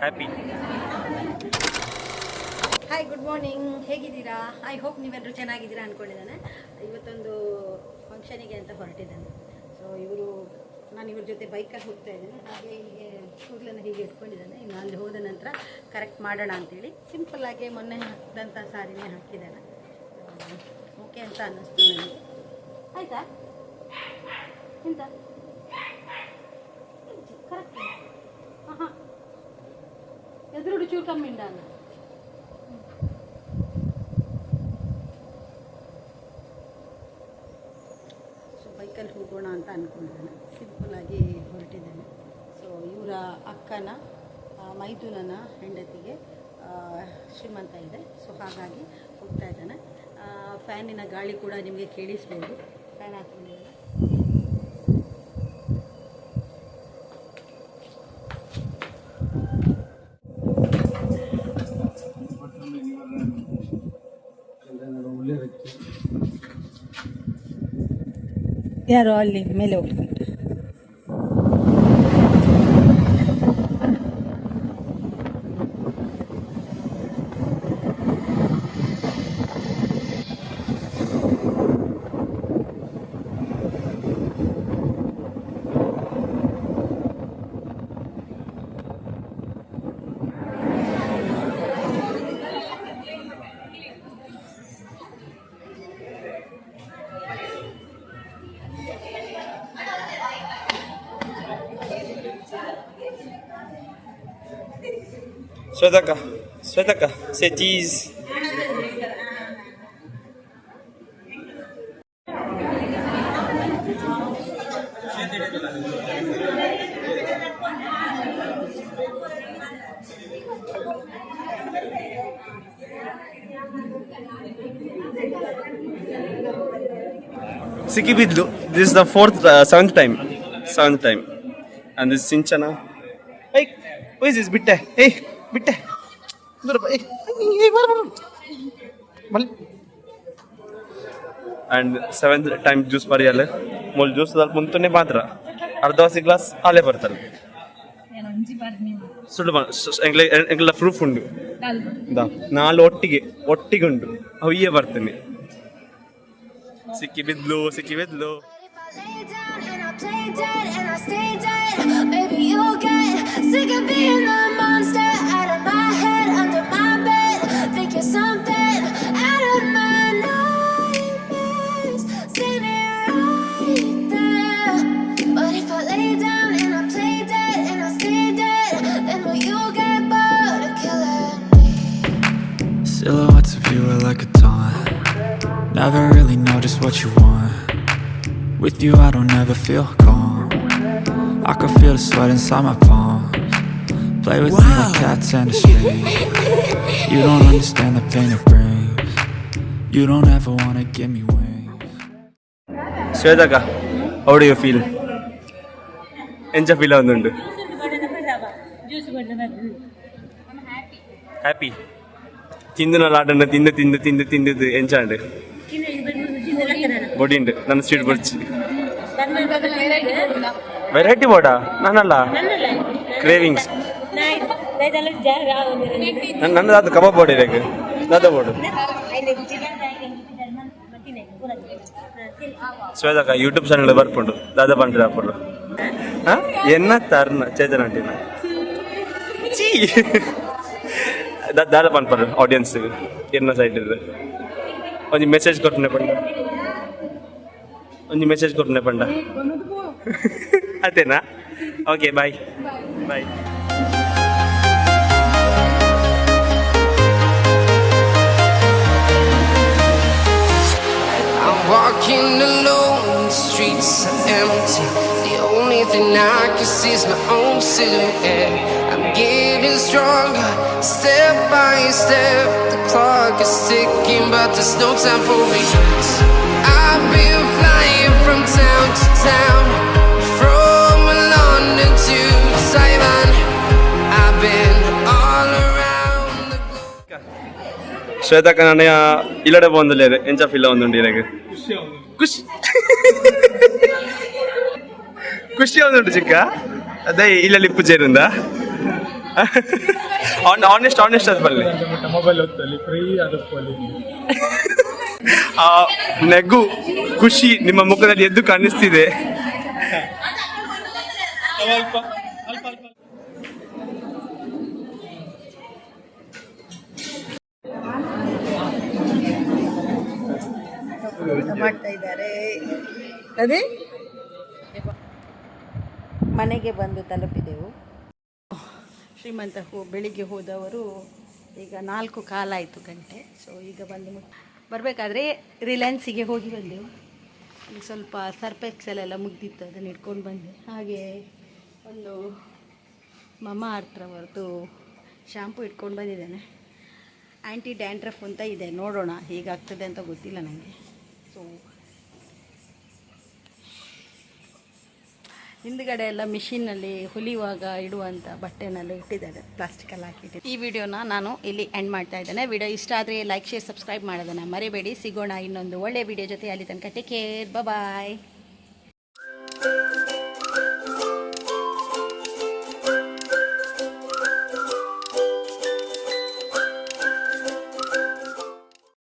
Happy. Hi, good morning. ಹೇಗಿದ್ದೀರಾ? I hope ನೀವೆಲ್ಲರೂ ಚೆನ್ನಾಗಿದ್ದೀರಾ ಅಂದ್ಕೊಂಡಿದ್ದಾನೆ. ಇವತ್ತೊಂದು ಫಂಕ್ಷನಿಗೆ ಅಂತ ಹೊರಟಿದ್ದಾನೆ. ಸೊ ನಾನು ಇವ್ರ ಜೊತೆ ಬೈಕಲ್ಲಿ ಹೋಗ್ತಾ ಇದ್ದೇನೆ. ಹಾಗೆ ಹೀಗೆ ಕೂದಲನ್ನು ಹೀಗೆ ಇಟ್ಕೊಂಡಿದ್ದಾನೆ. ಇನ್ನು ಅಲ್ಲಿ ಹೋದ ನಂತರ ಕರೆಕ್ಟ್ ಮಾಡೋಣ ಅಂತೇಳಿ ಸಿಂಪಲ್ಲಾಗಿ ಮೊನ್ನೆ ಹಾಕಿದಂಥ ಸಾರಿನೇ ಹಾಕಿದ್ದಾನೆ. ಓಕೆ ಅಂತ ಅನ್ನಿಸ್ತು ನನಗೆ. ಆಯಿತಾ? ಎಂತ ಕರೆಕ್ಟ್? ಹಾಂ, ಎದುರುಡು ಚೂರು ಕಮ್ಮಿ ಉಂಟಲ್ಲ. ಸೊ ಬೈಕಲ್ಲಿ ಹೋಗೋಣ ಅಂತ ಅಂದ್ಕೊಂಡಿದ್ದಾನೆ. ಸಿಂಪಲ್ಲಾಗಿ ಹೊರಟಿದ್ದಾನೆ. ಸೊ ಇವರ ಅಕ್ಕನ ಮೈದುನನ ಹೆಂಡತಿಗೆ ಶ್ರೀಮಂತ ಇದೆ. ಸೊ ಹಾಗಾಗಿ ಹೋಗ್ತಾ ಇದ್ದಾನೆ. ಫ್ಯಾನಿನ ಗಾಳಿ ಕೂಡ ನಿಮಗೆ ಕೇಳಿಸ್ಬೋದು. ಫ್ಯಾನ್ ಹಾಕ್ಕೊಂಡಿದ್ದಾನೆ. ಯಾರೋ ಅಲ್ಲಿ ಮೇಲೆ ಹೋಗ್ತಾರೆ. Svetaka, say cheese. Sikibidlu. This is the seventh time, and this is Sinchana. Hey, who is this? Bitte. Hey. ಬಿಟ್ಟೆ ಆ್ಯಂಡ್ ಸೆವೆಂತ್ ಟೈಮ್ ಜ್ಯೂಸ್ ಮರಿಯಲ್ಲ ಮೊಲ್ ಜ್ಯೂಸ್ ಮುಂತುನೆ ಮಾತ್ರ ಅರ್ಧ ಗ್ಲಾಸ್ ಹಾಲೇ ಬರ್ತಾರೆ ಸುಳ್ಳು ಎಂಗ್ಲ ಪ್ರೂಫ್ ಉಂಡು ನಾಳೆ ಒಟ್ಟಿಗೆ ಉಂಡು ಅವಯ್ಯೇ ಬರ್ತೇನೆ. ಸಿಕ್ಕಿ ಬಿದ್ಲು sick of being the monster out of my head, under my bed, think you're something out of my nightmares, standing right there. But if I lay down and I play dead and I stay dead, then will you get bored of killing me? Silhouettes of you are like a taunt. Never really know just what you want. With you I don't ever feel calm. I can feel the sweat inside my palms. Play with me like cats and a string. You don't understand the pain it brings. You don't ever wanna give me wings. Svetaka, how do you feel? Enja feel avundu? Happy. Tinduna ladana tindu enja undu. Body undu. Nannu street burchi. Variety boda? Nanalla. Cravings. ನನ್ನದು ಅದು ಕಬಾಬ್ board ಇದೆ ದಾದಾ board ಶ್ವೇತಕ್ಕ YouTube channel ಬರ್ಕೊಂಡು ದಾದಾ ಪಂಡ್ರಿ ಹಾಕೊಂಡು ಎನ್ನ ತರ್ನ ಚೇತನ ಅಂಟಿನ ಚೀ ದಾದಾ ಪಂಡ್ಪರು audience ಎನ್ನ side ಇದೆ ಒಂದು message ಕೊಟ್ಟನೆ ಪಂಡ ಅದೇನಾ? Okay bye. Walking alone, the streets are empty. The only thing I can see is my own silhouette. I'm getting stronger, step by step. The clock is ticking, but there's no time for regrets. I've been flying from town to town, from London to Taiwan. I've been Shweta Kannada ಇಲ್ಲಡೆ ಬಂದುಲೇರೆ ಎಂಚ ಫಿಲ್ಲ ಒಂದುಂಡು ಇರಗೆ ಖುಷಿ ಖುಷಿ ಒಂದುಂಟು ಚಿಕ್ಕ ಅದೇ ಇಲ್ಲ lip ಚೇರಿಂದ honest ಅದು ಬರಲಿ ನಗು ಖುಷಿ ನಿಮ್ಮ ಮುಖದಲ್ಲಿ ಎದ್ದು ಕಾಣಿಸ್ತಿದೆ. ಮಾಡ್ತಾ ಇದ್ದಾರೆ. ಅದೇ ಮನೆಗೆ ಬಂದು ತಲುಪಿದೆವು. ಶ್ರೀಮಂತ ಬೆಳಿಗ್ಗೆ ಹೋದವರು ಈಗ 4 ಕಾಲಾಯಿತು ಗಂಟೆ. ಸೊ ಈಗ ಬಂದು ಬರಬೇಕಾದ್ರೆ ರಿಲಯನ್ಸಿಗೆ ಹೋಗಿ ಬಂದೆವು. ಅಲ್ಲಿ ಸ್ವಲ್ಪ ಸರ್ಫ್ ಎಕ್ಸೆಲೆಲ್ಲ ಮುಗ್ದಿತ್ತು, ಅದನ್ನು ಇಟ್ಕೊಂಡು ಬಂದೆ. ಹಾಗೆ ಒಂದು ಮಮಾ ಅರ್ಥರವರದ್ದು ಶಾಂಪು ಇಟ್ಕೊಂಡು ಬಂದಿದ್ದೇನೆ. ಆ್ಯಂಟಿ ಡ್ಯಾಂಡ್ರಫ್ ಅಂತ ಇದೆ, ನೋಡೋಣ ಹೇಗಾಗ್ತದೆ ಅಂತ ಗೊತ್ತಿಲ್ಲ ನನಗೆ. ಸೊ ಹಿಂದ್ಗಡೆ ಎಲ್ಲ ಮಿಷಿನಲ್ಲಿ ಹೊಲಿಯುವಾಗ ಇಡುವಂಥ ಬಟ್ಟೆನೆಲ್ಲ ಇಟ್ಟಿದ್ದಾರೆ, ಪ್ಲಾಸ್ಟಿಕಲ್ಲಿ ಹಾಕಿಟ್ಟು. ಈ ವಿಡಿಯೋನ ನಾನು ಇಲ್ಲಿ ಎಂಡ್ ಮಾಡ್ತಾ ಇದ್ದೇನೆ. ವಿಡಿಯೋ ಇಷ್ಟ ಆದರೆ ಲೈಕ್, ಶೇರ್, ಸಬ್ಸ್ಕ್ರೈಬ್ ಮಾಡೋದನ್ನು ಮರಿಬೇಡಿ. ಸಿಗೋಣ ಇನ್ನೊಂದು ಒಳ್ಳೆಯ ವಿಡಿಯೋ ಜೊತೆ. ಅಲ್ಲಿ ತನಕ ಟೇಕ್ ಕೇರ್, ಬಾಯ್.